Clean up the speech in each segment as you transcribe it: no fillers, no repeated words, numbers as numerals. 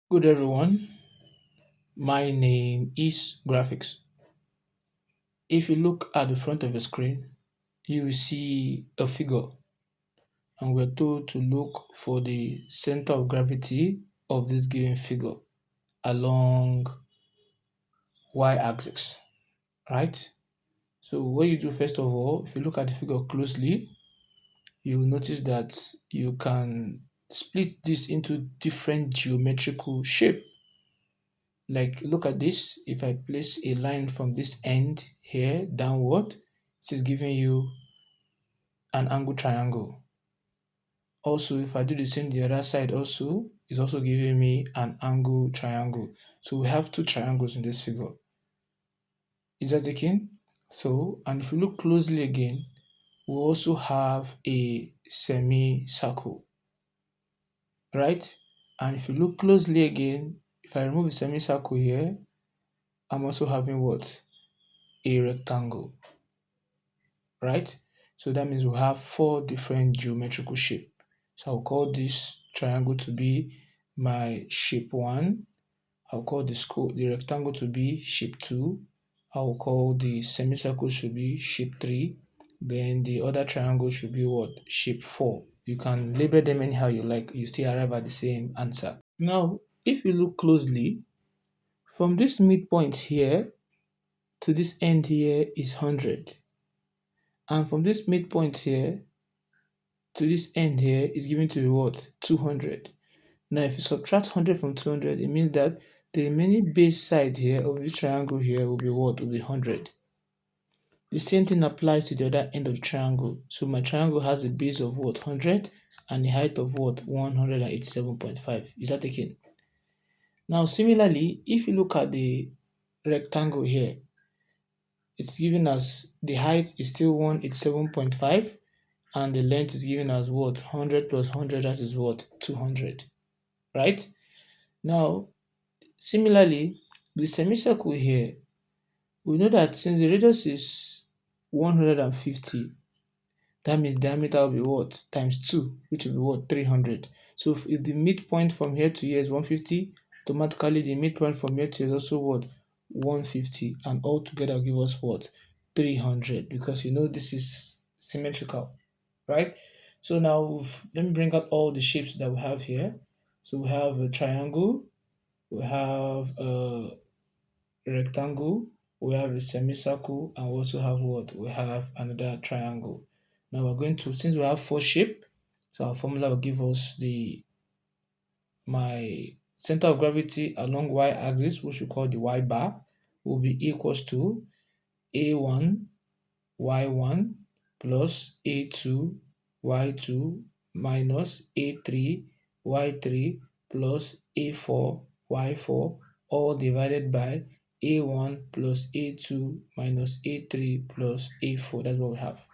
Good everyone, my name is Graphics. If you look at the front of your screen, you will see a figure and we're told to look for the center of gravity of this given figure along y-axis, right? So what you do first of all, if you look at the figure closely, you will notice that you can split this into different geometrical shape. Like look at this, if I place a line from this end here downward, it is giving you an angle triangle. Also, if I do the same the other side also, it's also giving me an angle triangle. So we have two triangles in this figure. Is that taken? So, and if you look closely again, we also have a semicircle, right? And if you look closely again, if I remove the semicircle here, I'm also having what? A rectangle, right? So that means we have four different geometrical shape. So I'll call this triangle to be my shape 1. I'll call the rectangle to be shape 2. I'll call the semicircle should be shape 3. Then the other triangle should be what? Shape 4. You can label them anyhow you like. You still arrive at the same answer. Now, if you look closely, from this midpoint here to this end here is 100. And from this midpoint here to this end here is given to be what? 200. Now, if you subtract 100 from 200, it means that the remaining base side here of this triangle here will be what? Will be 100. The same thing applies to the other end of the triangle. So my triangle has a base of what? 100 and a height of what? 187.5. Is that taken? Now, similarly, if you look at the rectangle here, it's given as the height is still 187.5 and the length is given as what? 100 plus 100, that is what? 200, right? Now, similarly, the semicircle here, we know that since the radius is 150, that means diameter will be what? Times 2, which will be what? 300. So if the midpoint from here to here is 150, automatically the midpoint from here to here is also what? 150, and all together give us what? 300, because you know this is symmetrical, right? So now let me bring out all the shapes that we have here. So we have a triangle, we have a rectangle, we have a semicircle, and we also have what? We have another triangle. Now we're going to, since we have four shape, so our formula will give us my center of gravity along y-axis, which we call the y bar, will be equals to a1 y1 plus a2 y2 minus a3 y3 plus a4 y4, all divided by a1 plus a2 minus a3 plus a4. That's what we have.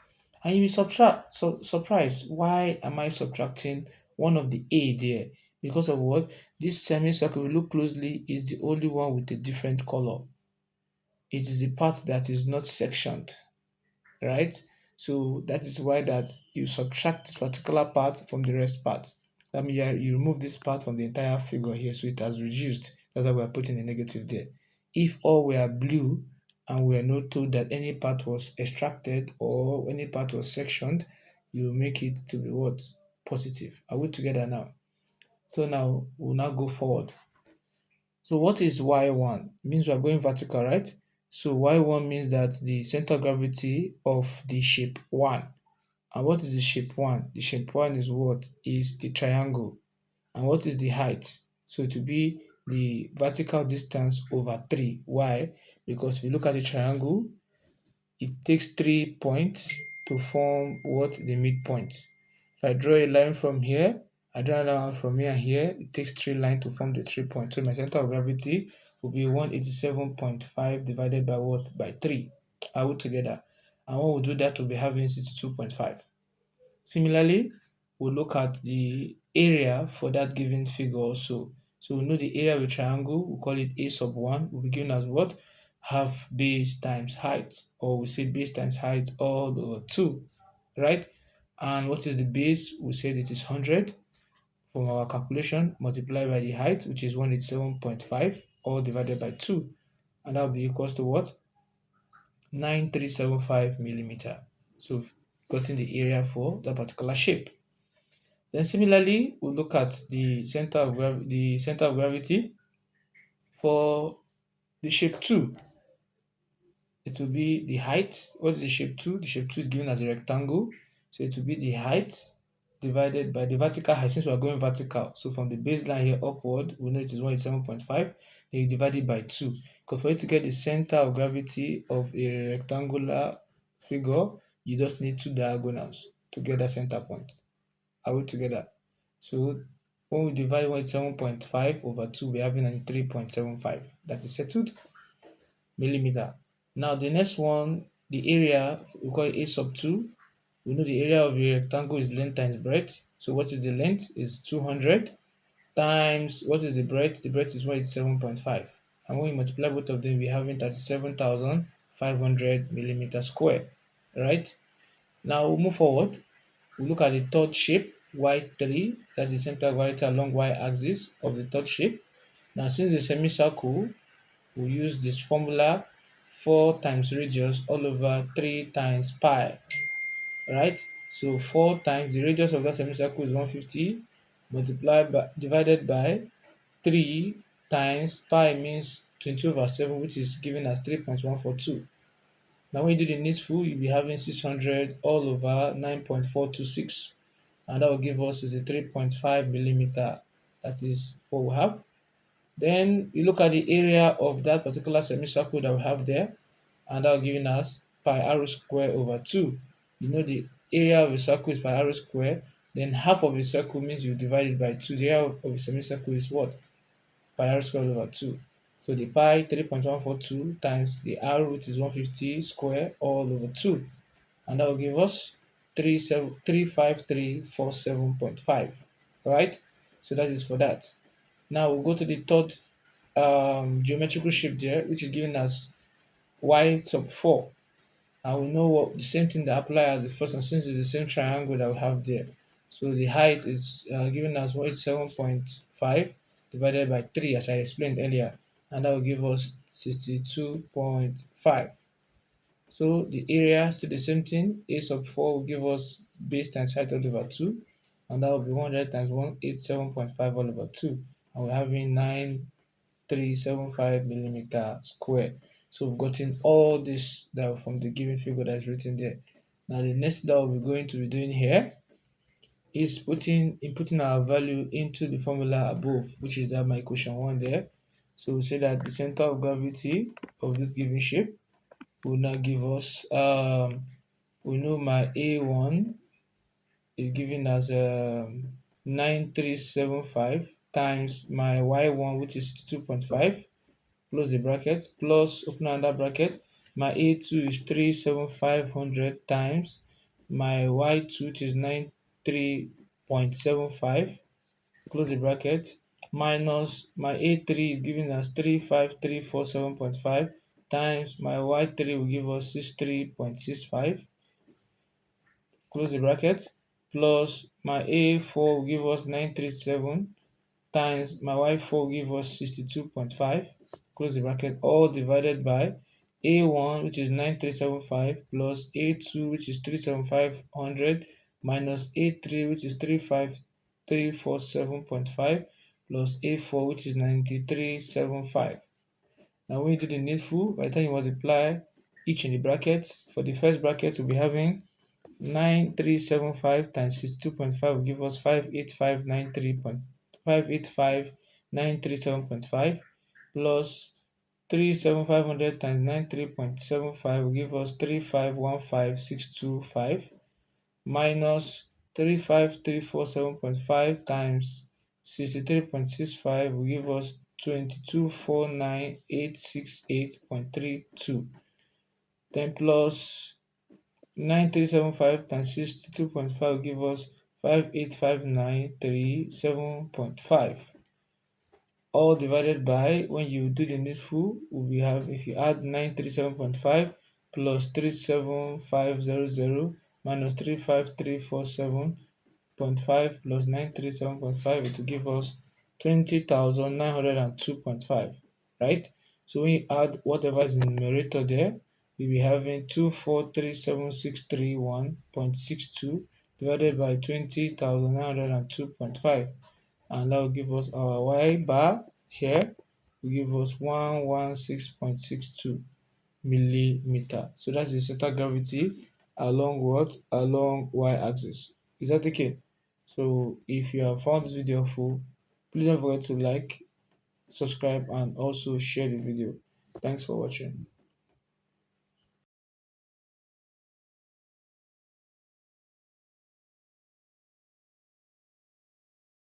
And you will subtract. So surprise, why am I subtracting one of the a there? Because of what? This semicircle, we look closely, is the only one with a different color. It is the part that is not sectioned, right? So that is why that you subtract this particular part from the rest part. That means you remove this part from the entire figure here, so it has reduced. That's why we are putting a negative there. If all were blue and we are not told that any part was extracted or any part was sectioned, you make it to be what? Positive. Are we together now? So now we'll now go forward. So what is y1? Means we are going vertical, right? So y1 means that the center of gravity of the shape 1. And what is the shape 1? The shape 1 is what? Is the triangle. And what is the height? So to be the vertical distance over 3. Why? Because if you look at the triangle, it takes 3 points to form what? The midpoint. If I draw a line from here, I draw a line from here and here, it takes 3 lines to form the 3 points. So my center of gravity will be 187.5 divided by what? By 3. I will together. And when we do that, we'll be having 62.5. Similarly, we'll look at the area for that given figure also. So we know the area of a triangle, we call it a sub 1, will be given as what? Half base times height, or we say base times height all over 2, right? And what is the base? We said it is 100. from our calculation, multiply by the height, which is 187.5, all divided by 2. And that will be equals to what? 9375 millimeter. So we've gotten the area for that particular shape. Then similarly, we'll look at the center of gravity for the shape 2. It will be the height. What is the shape 2? The shape 2 is given as a rectangle. So it will be the height divided by the vertical height, since we are going vertical. So from the baseline here upward, we know it is 187.5. Then you divide it by 2. Because for you to get the center of gravity of a rectangular figure, you just need two diagonals to get that center point. Are we together? So when we divide 187.5 over 2, we're having 93.75. That is settled millimeter. Now the next one, the area, we call it a sub 2. We know the area of a rectangle is length times breadth. So what is the length? Is 200 times what is the breadth? The breadth is 187.5. And when we multiply both of them, we're having 37,500 millimeter square. Right? Now we'll move forward. We look at the third shape, Y3, that's the center of gravity along y-axis of the third shape. Now since the semicircle, we use this formula 4 times radius all over 3 times pi, right? So 4 times the radius of that semicircle is 150 multiplied by divided by 3 times pi means 20 over 7, which is given as 3.142. Now when you do the needful, you'll be having 600 all over 9.426, and that will give us is a 3.5 millimeter. That is what we have. Then you look at the area of that particular semicircle that we have there, and that will give us pi r square over 2. You know the area of a circle is pi r square, then half of a circle means you divide it by 2. The area of a semicircle is what? Pi r square over 2. So the pi 3.142 times the r, which is 150 square all over 2. And that will give us 35347.5. Alright? So that is for that. Now we'll go to the third geometrical shape there, which is given as y sub 4. And we know what the same thing that apply as the first one, since it's the same triangle that we have there. So the height is given as 187.5 divided by 3, as I explained earlier, and that will give us 62.5. So the area, still the same thing, a sub 4 will give us base times height all over 2, and that will be 100 times 187.5 all over 2, and we're having 9375 millimeter square. So we've gotten all this that from the given figure that is written there. Now the next that we'll be going to be doing here is inputting our value into the formula above, which is that my equation 1 there. So we say that the center of gravity of this given shape will now give us we know my A1 is given as 9375 times my Y1, which is 2.5, close the bracket, plus open another bracket. My A2 is 37500 times my Y2, which is 93.75, close the bracket, minus my A3 is given as 35347.5 times my Y3 will give us 63.65, close the bracket, plus my A4 will give us 937 times my Y4 will give us 62.5, close the bracket, all divided by A1, which is 9375, plus A2, which is 37500, minus A3, which is 35347.5, plus A4, which is 9375. Now when you do the needful, by the time you multiply each in the brackets, for the first bracket we'll be having 9375 times 62.5 will give us 585,937.5, plus 37500 times 93.75 will give us 3515625, minus 35347.5 times 63.65 will give us 22,49868.32, then plus 9375 times 62.5 will give us 585,937.5, all divided by, when you do the needful, we have, if you add 937.5 plus 37500 minus 35347 0.5 plus 937.5, it will give us 20,902.5, right? So when you add whatever is in the numerator there, we'll be having 2437631.62 divided by 20,902.5, and that will give us our y bar here, will give us 116.62 millimeter. So that's the center gravity along what? Along y-axis. Is that okay? So if you have found this video helpful, please don't forget to like, subscribe, and also share the video. Thanks for watching.